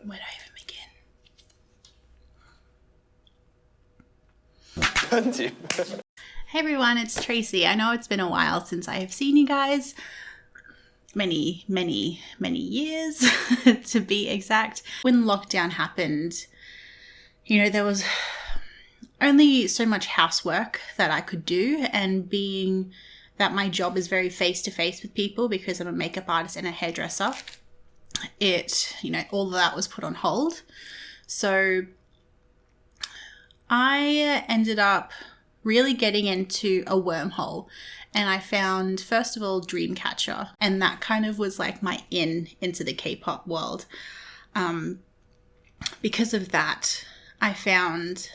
Where do I even begin? Hey everyone, it's Tracy. I know it's been a while since I have seen you guys. Many years to be exact. When lockdown happened, you know, there was only so much housework that I could do, and being that my job is very face-to-face with people because I'm a makeup artist and a hairdresser, all of that was put on hold. So I ended up really getting into a wormhole, and I found, first of all, Dreamcatcher, and that kind of was like my into the K-pop world. Because of that, I found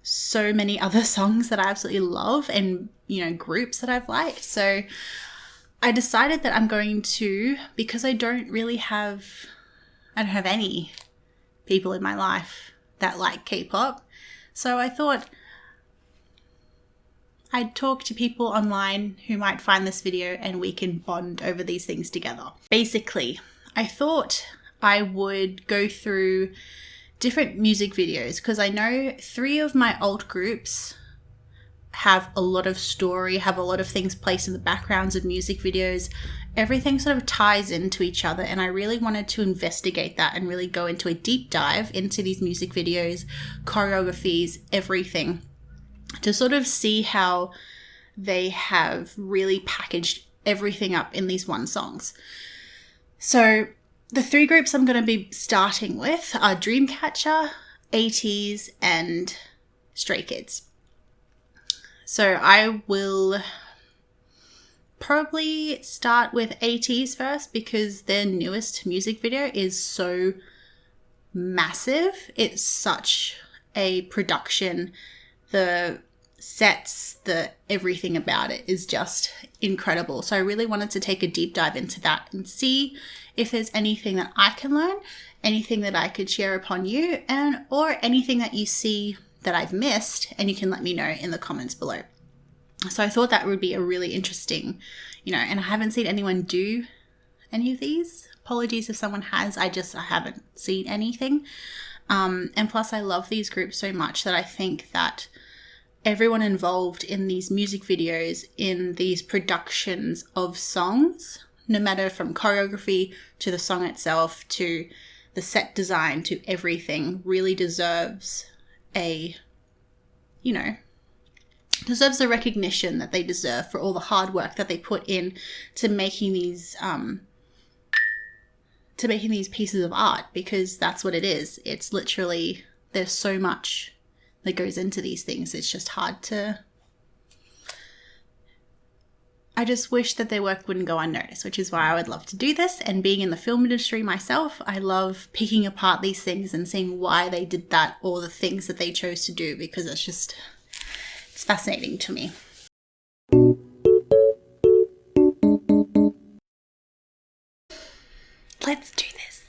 so many other songs that I absolutely love, and, you know, groups that I've liked. So I decided that I'm going to, because I don't have any people in my life that like K-pop. So I thought I'd talk to people online who might find this video and we can bond over these things together. Basically, I thought I would go through different music videos because I know 3 of my old groups have a lot of story, have a lot of things placed in the backgrounds of music videos. Everything sort of ties into each other, and I really wanted to investigate that and really go into a deep dive into these music videos, choreographies, everything, to sort of see how they have really packaged everything up in these one songs. So the 3 groups I'm going to be starting with are Dreamcatcher, ATEEZ, and Stray Kids. So I will probably start with ATEEZ first because their newest music video is so massive. It's such a production. The sets, everything about it is just incredible. So I really wanted to take a deep dive into that and see if there's anything that I can learn, anything that I could share upon you, or anything that you see that I've missed, and you can let me know in the comments below. So I thought that would be a really interesting, and I haven't seen anyone do any of these. Apologies if someone has, I haven't seen anything. And plus I love these groups so much that I think that everyone involved in these music videos, in these productions of songs, no matter from choreography to the song itself, to the set design, to everything, really deserves deserves the recognition that they deserve for all the hard work that they put in to making these pieces of art, because that's what it is. It's literally, there's so much that goes into these things. It's just hard to, I just wish that their work wouldn't go unnoticed, which is why I would love to do this. And being in the film industry myself, I love picking apart these things and seeing why they did that, or the things that they chose to do, because it's fascinating to me. Let's do this.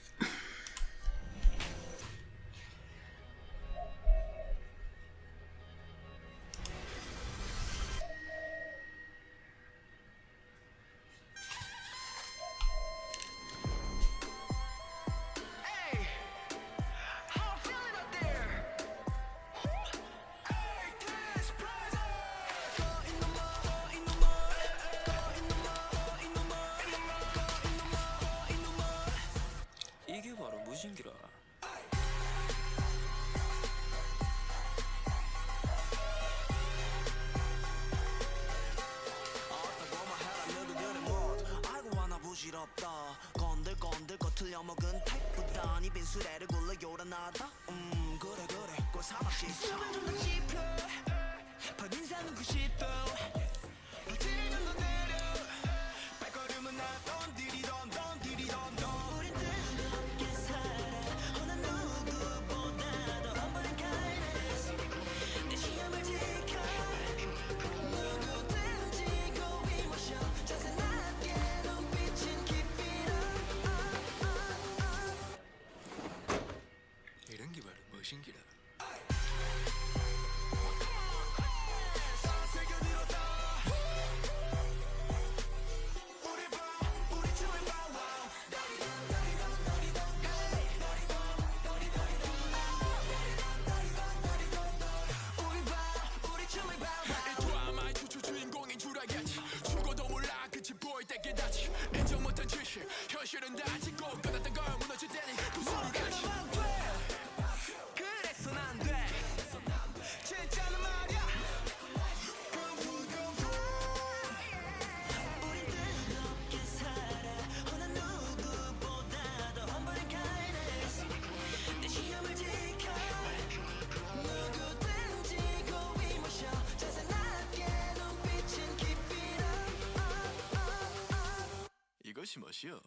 이것이 멋이여.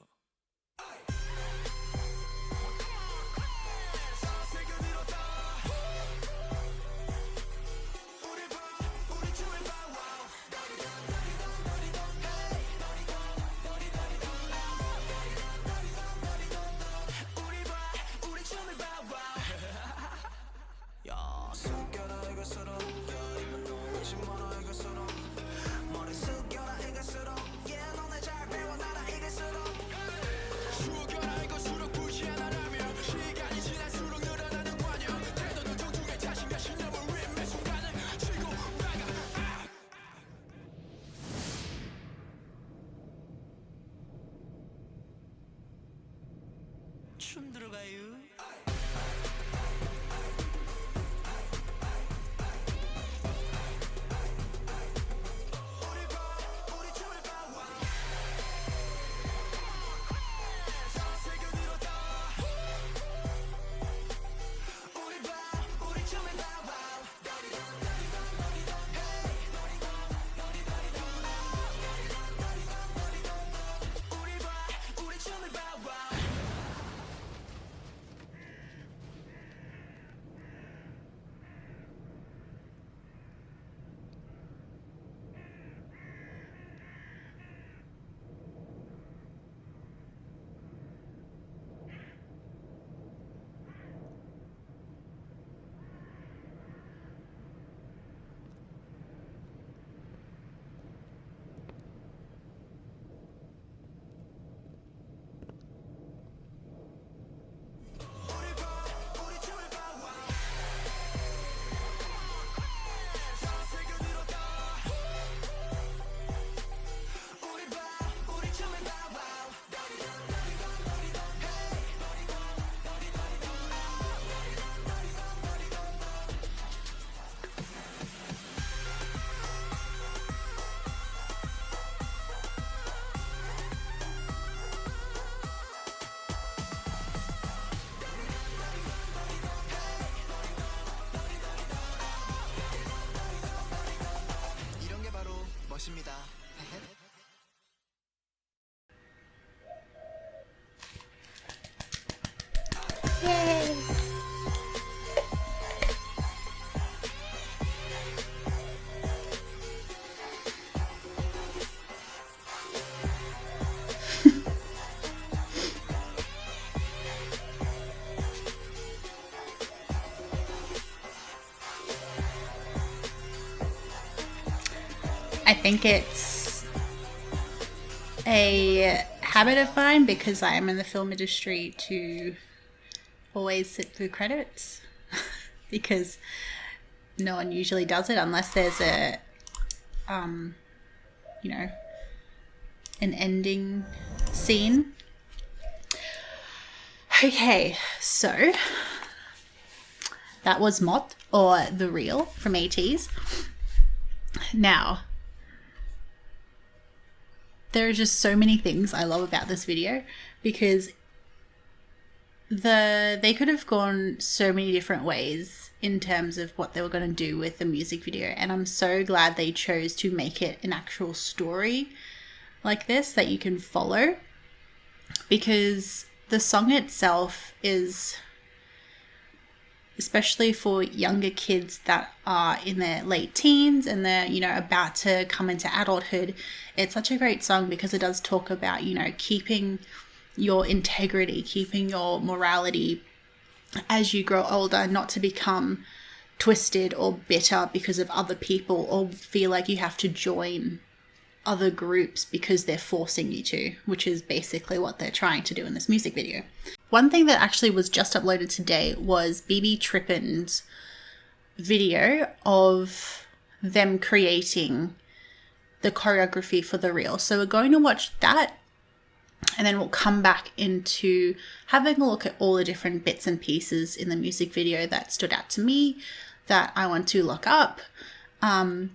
야, 숨겨라 이것처럼 이쁜 놈 놓지 마라 이것처럼 머리 숙여라 이것처럼 yeah 너네 잘 배워놔라 이것처럼 죽여라 이것으로 굳이 하나라면 시간이 지날수록 늘어나는 관여 태도는 존중해 자신과 신념을 위해 매 순간을 치고 나가. 춤 들어가요. 것입니다. I think it's a habit of mine because I am in the film industry to always sit through credits because no one usually does it unless there's a, you know, an ending scene. Okay, so that was Mot, or The Real, from ATEEZ. Now, there are just so many things I love about this video because they could have gone so many different ways in terms of what they were going to do with the music video, and I'm so glad they chose to make it an actual story like this that you can follow, because the song itself is, especially for younger kids that are in their late teens and they're, you know, about to come into adulthood, it's such a great song because it does talk about, you know, keeping your integrity, keeping your morality as you grow older, not to become twisted or bitter because of other people or feel like you have to join other groups because they're forcing you to, which is basically what they're trying to do in this music video. One thing that actually was just uploaded today was BB Trippin's video of them creating the choreography for The Real. So we're going to watch that And then we'll come back into having a look at all the different bits and pieces in the music video that stood out to me, that I want to look up. And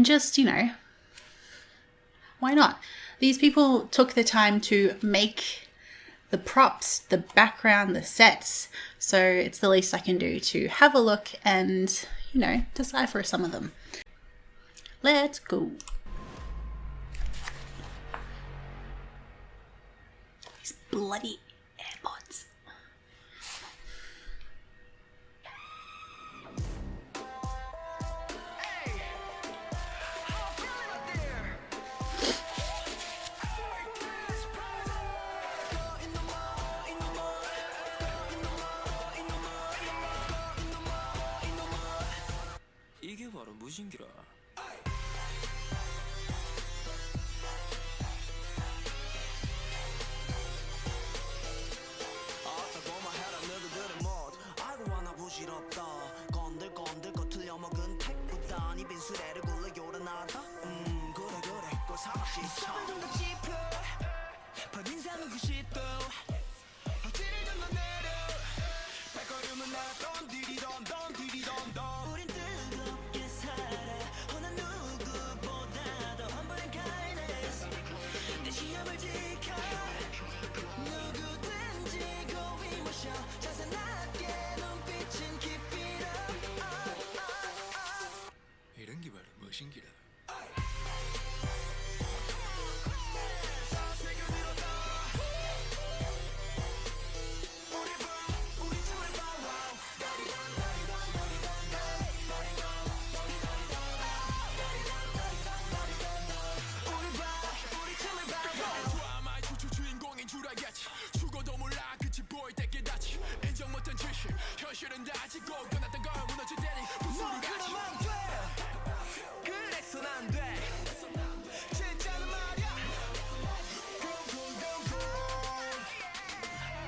just, you know, why not? These people took the time to make the props, the background, the sets. So it's the least I can do to have a look and, you know, decipher some of them. Let's go. These bloody AirPods. 이게 바로 무신기라. 부질없다 건들건들 거틀려 먹은 택보다 이 빈수레를 굴러 요란하다 그래 그래 꼴 사각시 참 좀더 짚어 벌빈사는 90도 허리를 좀 더 내려 발걸음은 나던 디디던 던 디디던 던 우린 뜨겁게 살아 어느 누구보다도 험벌한 kindness 내 시험을 지켜 누구든지 고이 모셔 자세 낮게 눈빛은 keep it up 이런 게 바로 무신기라. 죽어도 몰라 끝이 보일 때 깨닫지 인정 못한 지식 현실은 다지고 끝났던 걸 무너질 때니 부수를 가지 그래선 안돼 진짜는 말야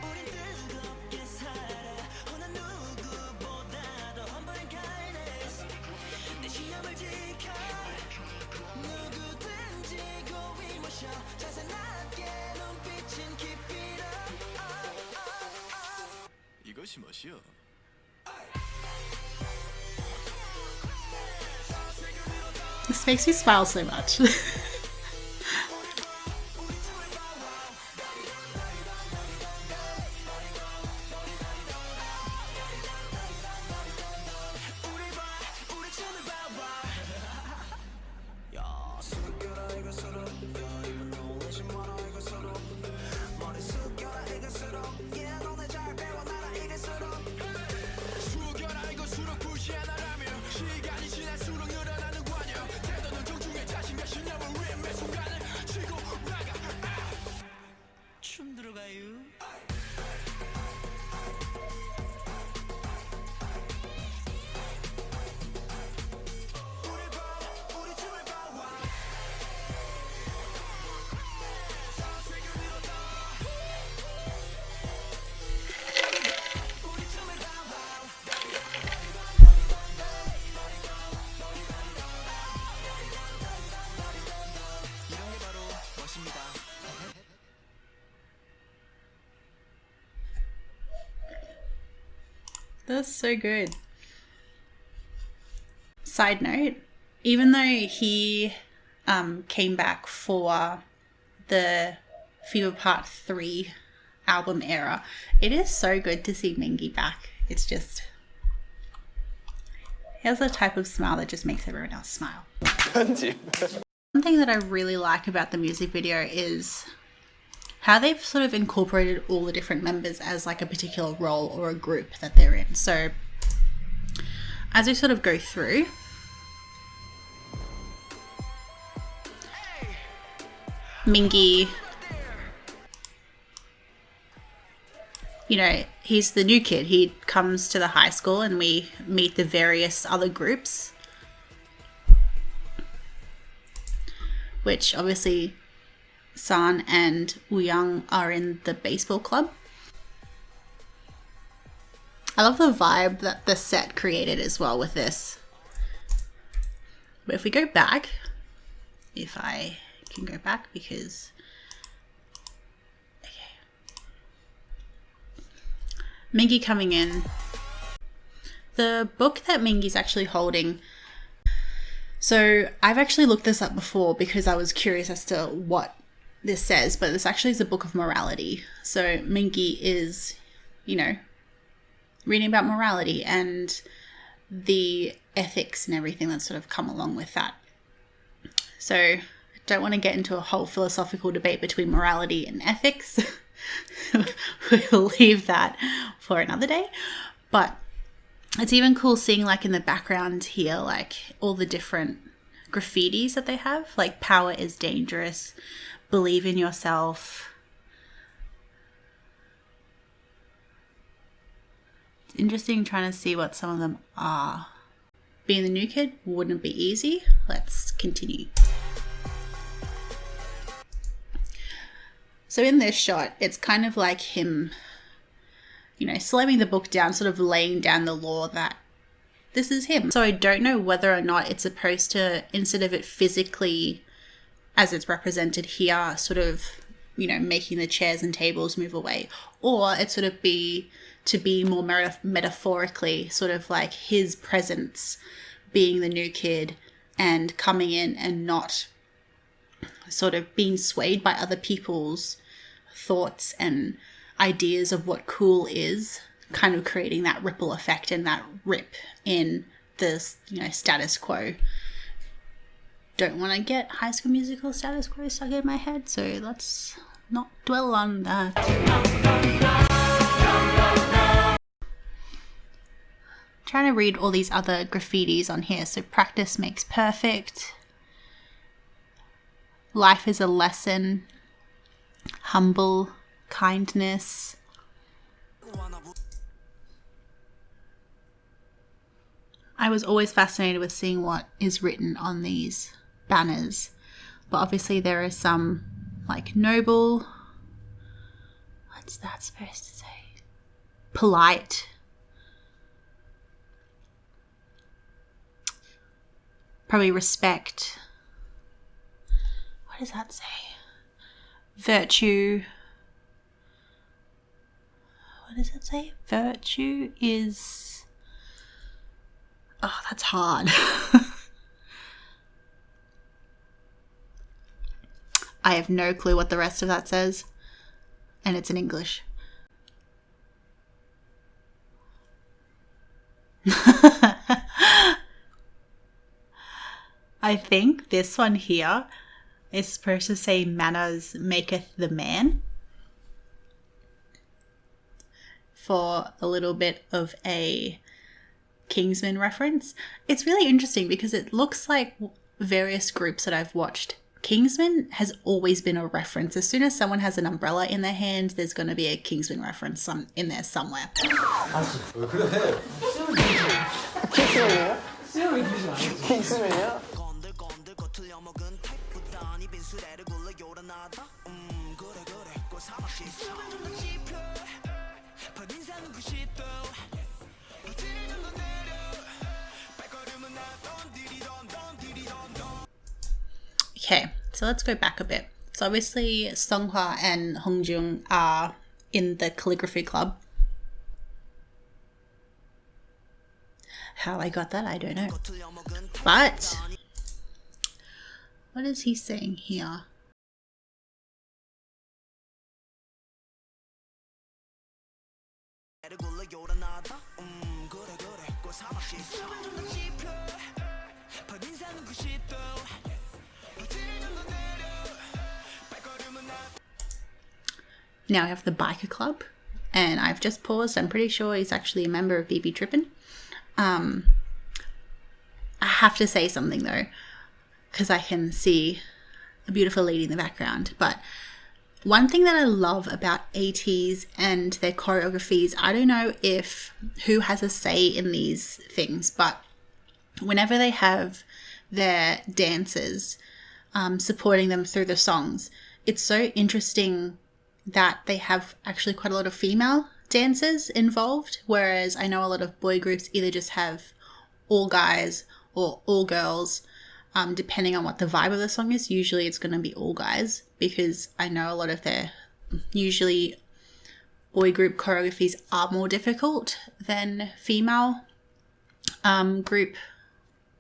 우린 뜨겁게 살아 어느 누구보다도 험벌한 kindness 내 시험을 지켜 누구든지 고이 모셔 자세 낮게 눈빛은 keep it up 이것이 멋이여. This makes me smile so much. 춤 들어가요. 이런 게 바로 멋입니다. That's so good. Side note, even though he came back for the Fever Part 3 album era, it is so good to see MINGI back. It's just, he has a type of smile that just makes everyone else smile. One thing that I really like about the music video is how they've sort of incorporated all the different members as like a particular role or a group that they're in. So as we sort of go through, MINGI, you know, he's the new kid. He comes to the high school and we meet the various other groups, which obviously San and WOOYOUNG are in the baseball club. I love the vibe that the set created as well with this. But if we go back, if I can go back, because Mingi coming in. The book that Mingi's actually holding. So I've actually looked this up before because I was curious as to what this says, but this actually is a book of morality. So Mingi is, you know, reading about morality and the ethics and everything that sort of come along with that. So I don't want to get into a whole philosophical debate between morality and ethics. We'll leave that for another day. But it's even cool seeing, like, in the background here, like, all the different graffitis that they have. Like, power is dangerous. Believe in yourself. It's interesting trying to see what some of them are. Being the new kid wouldn't be easy. Let's continue. So in this shot, it's kind of like him, you know, slamming the book down, sort of laying down the law that this is him. So I don't know whether or not it's supposed to, instead of it physically, as it's represented here, sort of, you know, making the chairs and tables move away, or it sort of be to be more metaphorically, sort of like his presence being the new kid and coming in and not sort of being swayed by other people's thoughts and ideas of what cool is, kind of creating that ripple effect and that rip in the, you know, status quo. Don't want to get High School Musical status quo stuck in my head, so let's not dwell on that. Trying to read all these other graffitis on here. So practice makes perfect. Life is a lesson. Humble. Kindness. I was always fascinated with seeing what is written on these banners. But obviously there are some, like, noble. What's that supposed to say? Polite. Probably respect. What does that say? Virtue. What does it say? Virtue is... Oh, that's hard. I have no clue what the rest of that says. And it's in English. I think this one here is supposed to say manners maketh the man, for a little bit of a Kingsman reference. It's really interesting because it looks like various groups that I've watched, Kingsman has always been a reference. As soon as someone has an umbrella in their hand, there's going to be a Kingsman reference in there somewhere. Okay, so let's go back a bit. So obviously SEONGHWA and HONGJOONG are in the calligraphy club. How I got that, I don't know. But what is he saying here? Now we have the biker club, and I've just paused. I'm pretty sure he's actually a member of BB Trippin'. I have to say something though, because I can see a beautiful lady in the background. But one thing that I love about ATEEZ and their choreographies, I don't know who has a say in these things, but whenever they have their dancers supporting them through the songs, it's so interesting that they have actually quite a lot of female dancers involved, whereas I know a lot of boy groups either just have all guys or all girls, depending on what the vibe of the song is. Usually it's going to be all guys, because I know a lot of their, usually boy group choreographies are more difficult than female group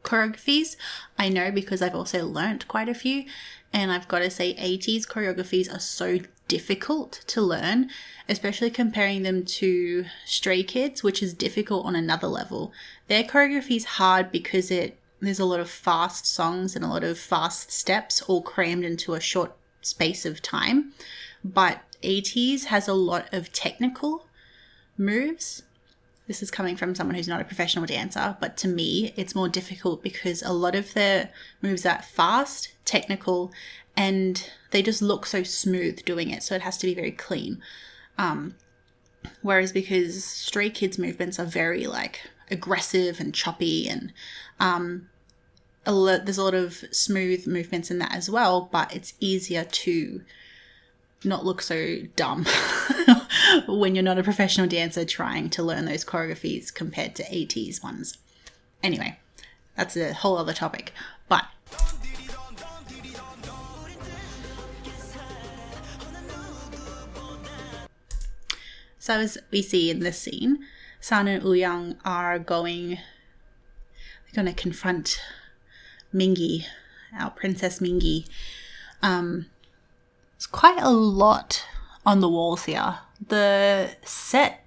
choreographies. I know because I've also learnt quite a few, and I've got to say ATEEZ choreographies are so difficult to learn, especially comparing them to Stray Kids, which is difficult on another level. Their choreography is hard because there's a lot of fast songs and a lot of fast steps all crammed into a short space of time, but ATEEZ has a lot of technical moves. This is coming from someone who's not a professional dancer, but to me, it's more difficult because a lot of the moves are fast, technical, and they just look so smooth doing it. So it has to be very clean. Whereas because Stray Kids movements are very like aggressive and choppy, and there's a lot of smooth movements in that as well, but it's easier to not look so dumb when you're not a professional dancer trying to learn those choreographies compared to ATEEZ ones. Anyway, that's a whole other topic. But so as we see in this scene, San and WOOYOUNG are going to confront MINGI, our Princess MINGI. There's quite a lot on the walls here. The set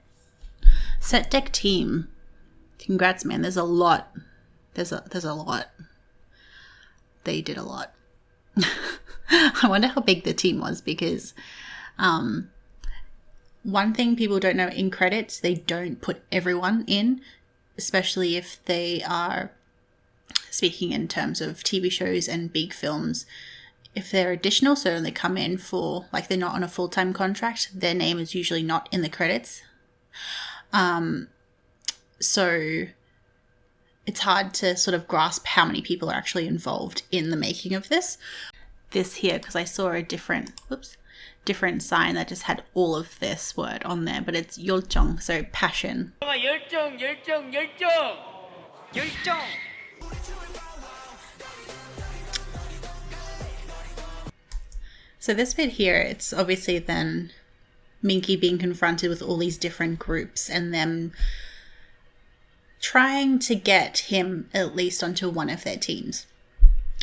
deck team, congrats, man. There's a lot. There's a lot. They did a lot. I wonder how big the team was, because one thing people don't know, in credits, they don't put everyone in, especially if they are speaking in terms of TV shows and big films. If they're additional, so they come in for, like, they're not on a full-time contract, their name is usually not in the credits. So it's hard to sort of grasp how many people are actually involved in the making of this. This here, because I saw a different sign that just had all of this word on there, but it's 열정, so passion. 열정, 열정, 열정, 열정. So this bit here, it's obviously then MINGI being confronted with all these different groups and them trying to get him at least onto one of their teams.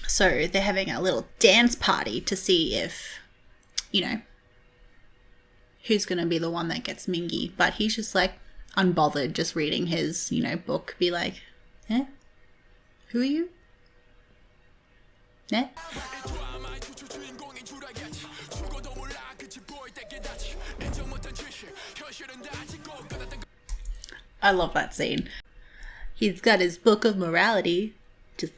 So they're having a little dance party to see if, who's going to be the one that gets MINGI. But he's just like unbothered, just reading his, book, be like, eh? Who are you? Eh? I love that scene. He's got his book of morality, just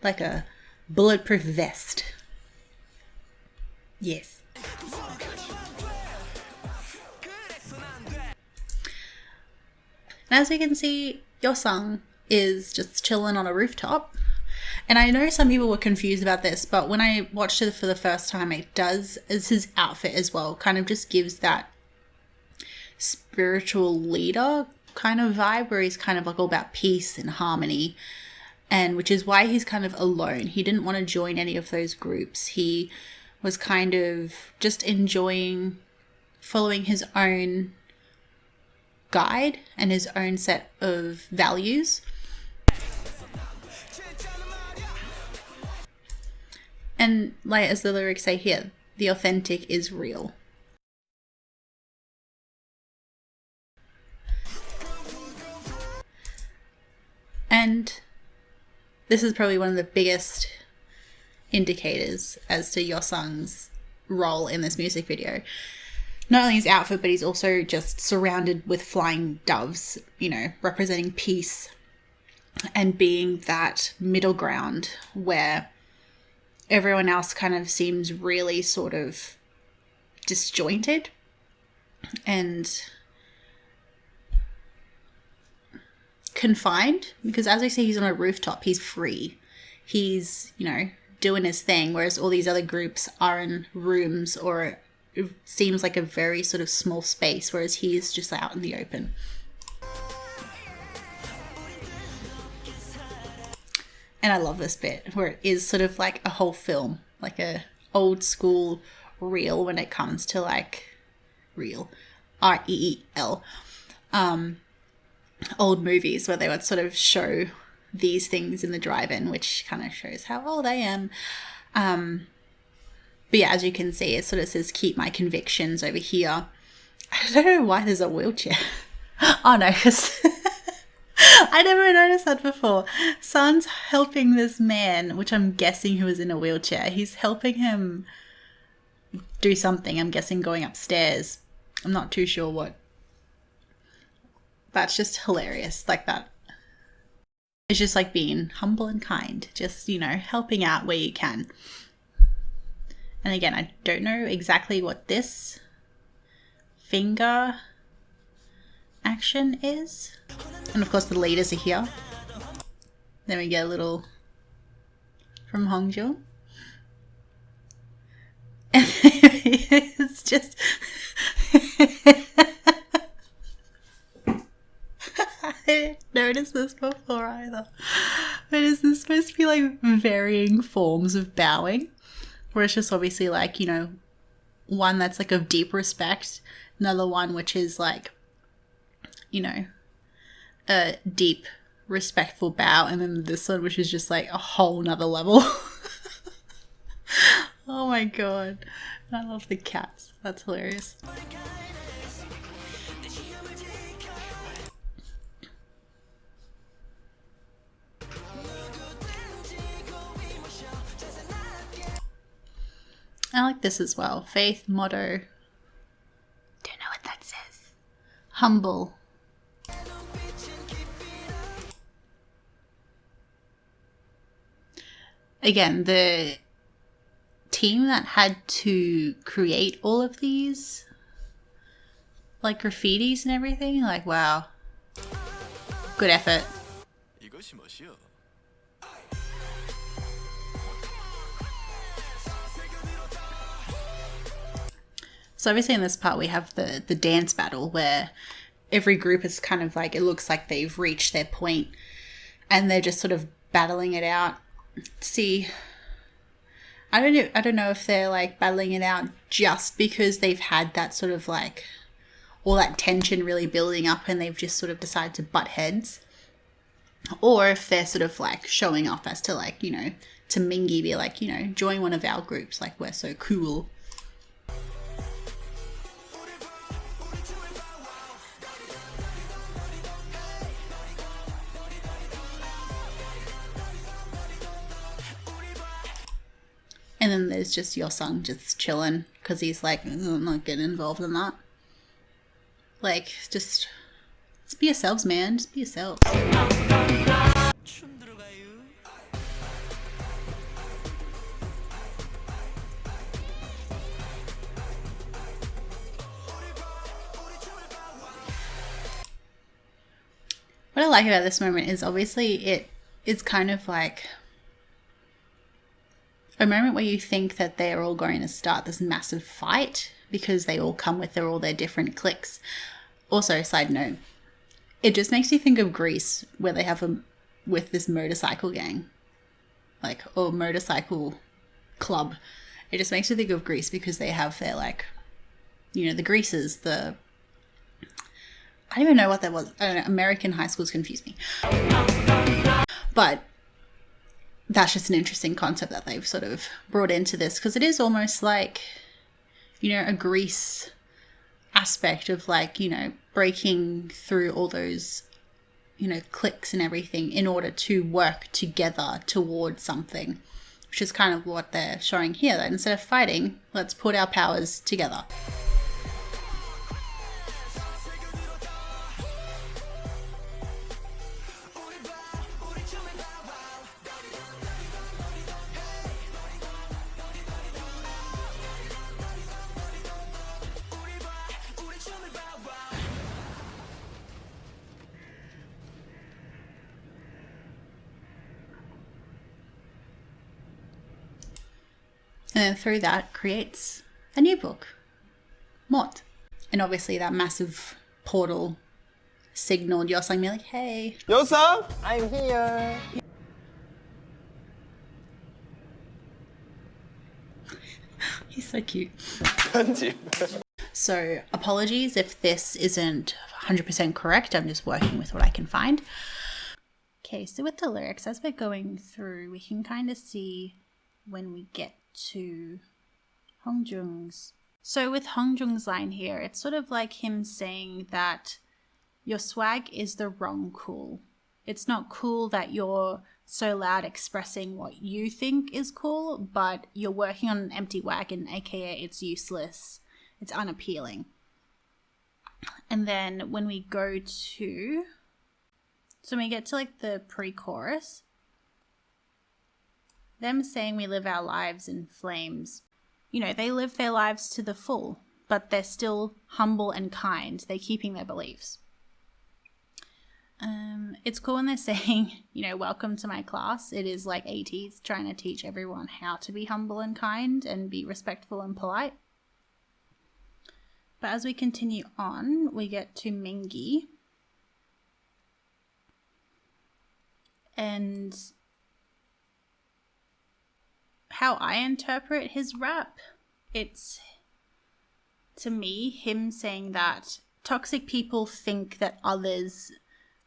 like a bulletproof vest. Yes. And as we can see, Yeosang is just chilling on a rooftop. And I know some people were confused about this, but when I watched it for the first time, it does, as his outfit as well, kind of just gives that spiritual leader kind of vibe, where he's kind of like all about peace and harmony, and which is why he's kind of alone. He didn't want to join any of those groups. He was kind of just enjoying following his own guide and his own set of values. And like as the lyrics say here, the authentic is real. And this is probably one of the biggest indicators as to Yeosang's role in this music video. Not only his outfit, but he's also just surrounded with flying doves, representing peace and being that middle ground where everyone else kind of seems really sort of disjointed and confined, because as I say, he's on a rooftop, he's free, he's doing his thing, whereas all these other groups are in rooms, or it seems like a very sort of small space, whereas he's just out in the open. And I love this bit where it is sort of like a whole film, like a old school reel when it comes to like real REEL, old movies where they would sort of show these things in the drive-in, which kind of shows how old I am. But yeah, as you can see, it sort of says keep my convictions over here. I don't know why there's a wheelchair. Oh no, because I never noticed that before. Sun's helping this man, which I'm guessing who is in a wheelchair. He's helping him do something. I'm guessing going upstairs. I'm not too sure what. That's just hilarious. Like that. It's just like being humble and kind. Just, you know, helping out where you can. And again, I don't know exactly what this finger action is. And of course the leaders are here. Then we get a little from HONGJOONG. And it's just I didn't notice this before either. But is this supposed to be like varying forms of bowing? Where it's just obviously like, you know, one that's like of deep respect, another one which is like, you know, a deep respectful bow, and then this one which is just like a whole nother level. Oh my god. I love the cats. That's hilarious. I like this as well. Faith, motto. Don't know what that says. Humble. Again, the team that had to create all of these, like graffitis and everything, like wow. Good effort. So obviously in this part we have the dance battle where every group is kind of like, it looks like they've reached their point and they're just sort of battling it out. See, I don't know if they're like battling it out just because they've had that sort of like all that tension really building up and they've just sort of decided to butt heads, or if they're sort of like showing off as to like, you know, to MINGI be like, you know, join one of our groups, like we're so cool. And then there's just Yeosang just chilling because he's like, I'm not getting involved in that. Like, just be yourselves, man. Just be yourselves. What I like about this moment is obviously it's kind of like a moment where you think that they're all going to start this massive fight because they all come with all their different cliques. Also, side note, it just makes you think of Greece where they have with this motorcycle gang, like, or motorcycle club. It just makes you think of Greece because they have their, like, you know, the Greases, I don't even know what that was. I don't know, American high schools confuse me. But that's just an interesting concept that they've sort of brought into this, because it is almost like, you know, a Grease aspect of like, you know, breaking through all those, you know, cliques and everything in order to work together towards something, which is kind of what they're showing here, that instead of fighting, let's put our powers together. And then through that creates a new book, Mort. And obviously that massive portal signaled Yeosang me like, hey. Yeosang, I'm here. He's so cute. So apologies if this isn't 100% correct. I'm just working with what I can find. Okay, so with the lyrics, as we're going through, we can kind of see when we get to HONGJOONG's. So with HONGJOONG's line here, it's sort of like him saying that your swag is the wrong cool. It's not cool that you're so loud expressing what you think is cool, but you're working on an empty wagon, aka it's useless, it's unappealing. And then when we go to, so when we get to like the pre-chorus, them saying we live our lives in flames, you know, they live their lives to the full, but they're still humble and kind. They're keeping their beliefs. It's cool when they're saying, you know, welcome to my class. It is like ATEEZ trying to teach everyone how to be humble and kind and be respectful and polite. But as we continue on, we get to MINGI. And how I interpret his rap, it's, to me, him saying that toxic people think that others,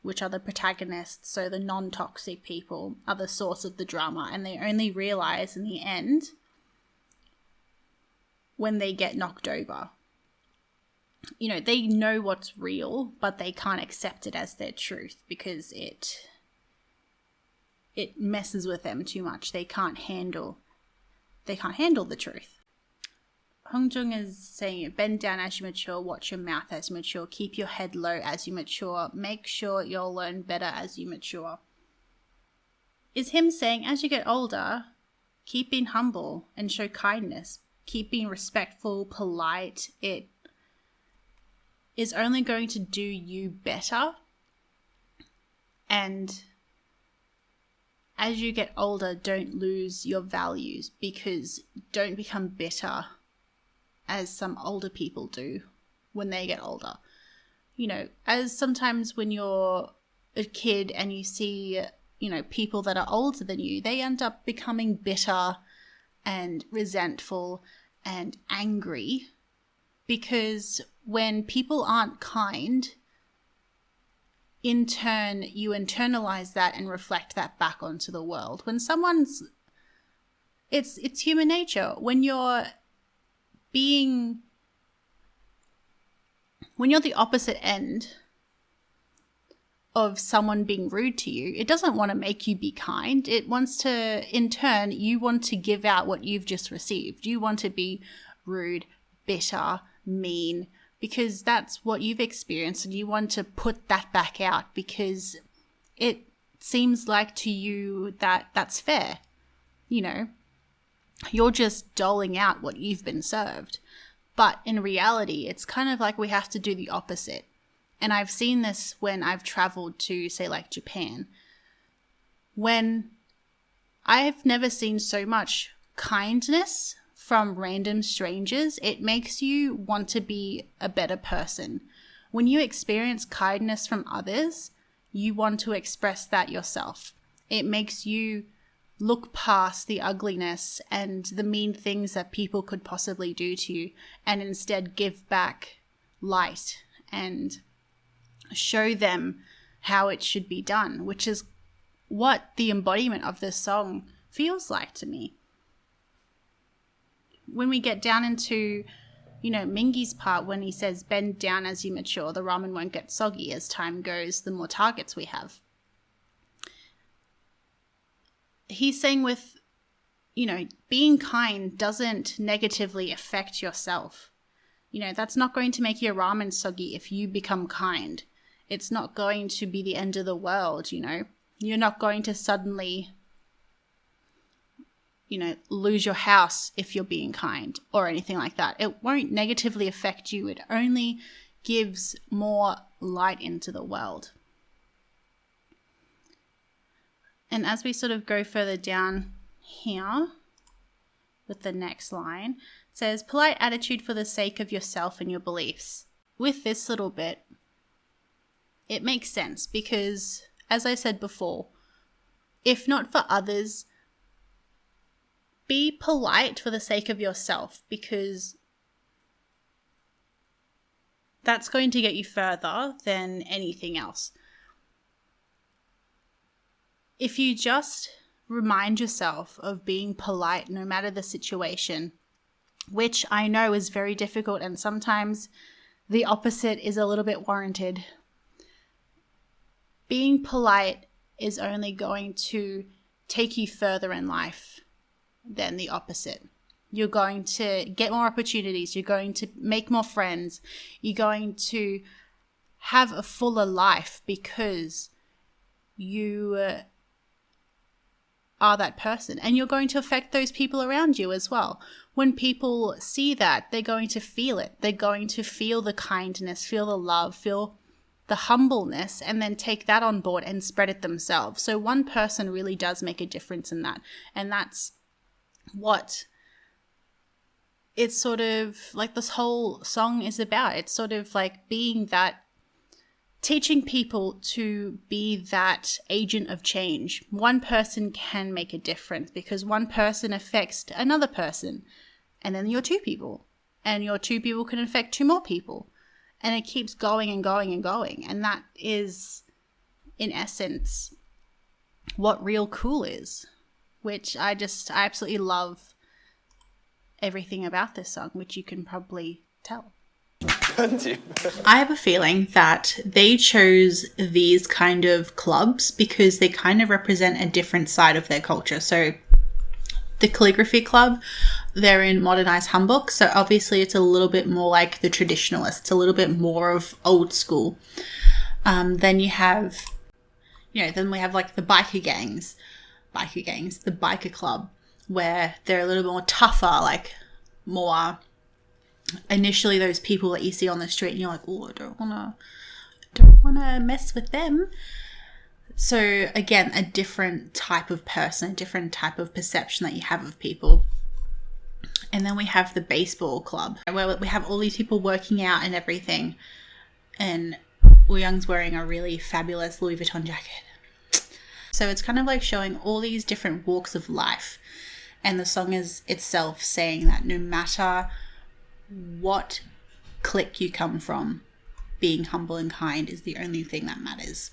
which are the protagonists, so the non-toxic people, are the source of the drama, and they only realize in the end when they get knocked over. You know, they know what's real, but they can't accept it as their truth because it messes with them too much. They can't handle the truth. HONGJOONG is saying, bend down as you mature, watch your mouth as you mature, keep your head low as you mature, make sure you'll learn better as you mature. Is him saying, as you get older, keep being humble and show kindness, keep being respectful, polite. It is only going to do you better. And as you get older, don't lose your values, because don't become bitter as some older people do when they get older. You know, as sometimes when you're a kid and you see, you know, people that are older than you, they end up becoming bitter and resentful and angry, because when people aren't kind, in turn, you internalize that and reflect that back onto the world. When someone's, it's human nature. When you're the opposite end of someone being rude to you, it doesn't want to make you be kind. It wants to, in turn, you want to give out what you've just received. You want to be rude, bitter, mean, because that's what you've experienced, and you want to put that back out because it seems like to you that that's fair. You know, you're just doling out what you've been served. But in reality, it's kind of like we have to do the opposite. And I've seen this when I've traveled to, say, like Japan, when I've never seen so much kindness from random strangers. It makes you want to be a better person. When you experience kindness from others, you want to express that yourself. It makes you look past the ugliness and the mean things that people could possibly do to you, and instead give back light and show them how it should be done, which is what the embodiment of this song feels like to me. When we get down into, you know, MINGI's part, when he says, bend down as you mature, the ramen won't get soggy. As time goes, the more targets we have. He's saying with, you know, being kind doesn't negatively affect yourself. You know, that's not going to make your ramen soggy if you become kind. It's not going to be the end of the world, you know. You're not going to suddenly, you know, lose your house if you're being kind or anything like that. It won't negatively affect you. It only gives more light into the world. And as we sort of go further down here with the next line, it says, polite attitude for the sake of yourself and your beliefs. With this little bit, it makes sense because, as I said before, if not for others, be polite for the sake of yourself, because That's going to get you further than anything else. If you just remind yourself of being polite no matter the situation, which I know is very difficult, and sometimes the opposite is a little bit warranted. Being polite is only going to take you further in life than the opposite. You're going to get more opportunities. You're going to make more friends. You're going to have a fuller life because you are that person, and you're going to affect those people around you as well. When people see that, they're going to feel it. They're going to feel the kindness, feel the love, feel the humbleness, and then take that on board and spread it themselves. So one person really does make a difference in that. And that's what it's sort of like this whole song is about. It's sort of like being that, teaching people to be that agent of change. One person can make a difference because one person affects another person, and then you're two people, and your two people can affect two more people, and it keeps going and going and going. And that is, in essence, what real cool is, which I absolutely love everything about this song, which you can probably tell. I have a feeling that they chose these kind of clubs because they kind of represent a different side of their culture. So the calligraphy club, they're in modernized Hamburg. So obviously it's a little bit more like the traditionalists, a little bit more of old school. Then you have, then we have like the biker gangs, the biker club, where they're a little bit more tougher, like more initially those people that you see on the street and you're like, oh, I don't want to mess with them. So again, a different type of person, a different type of perception that you have of people. And then we have the baseball club, where we have all these people working out and everything, and WOOYOUNG's wearing a really fabulous Louis Vuitton jacket. So it's kind of like showing all these different walks of life, and the song is itself saying that no matter what clique you come from, being humble and kind is the only thing that matters.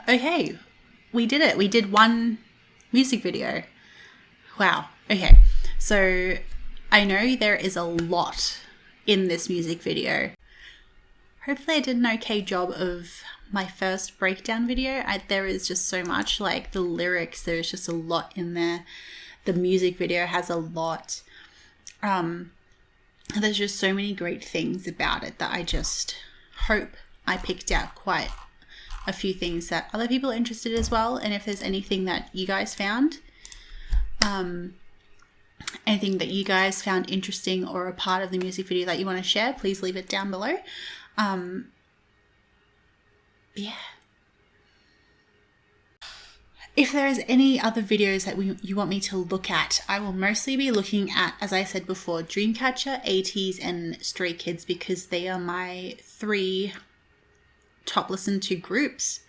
Okay, we did it. We did one music video. Wow. Okay, so I know there is a lot in this music video. Hopefully I did an okay job of my first breakdown video. There is just so much, like the lyrics, there's just a lot in there. The music video has a lot. There's just so many great things about it that I just hope I picked out quite a few things that other people are interested as well. And if there's anything that you guys found, anything that you guys found interesting or a part of the music video that you want to share, please leave it down below. Yeah. If there is any other videos that you want me to look at, I will mostly be looking at, as I said before, Dreamcatcher, ATEEZ, and Stray Kids, because they are my 3 top listened to groups.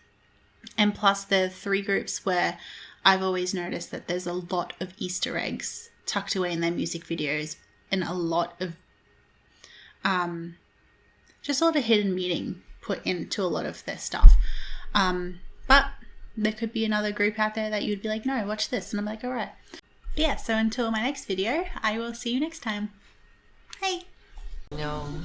And plus they're 3 groups where I've always noticed that there's a lot of Easter eggs tucked away in their music videos, and a lot of just a lot of hidden meaning put into a lot of their stuff. But there could be another group out there that you'd be like, no, watch this. And I'm like, all right. But yeah, so until my next video, I will see you next time. Hey. 안녕.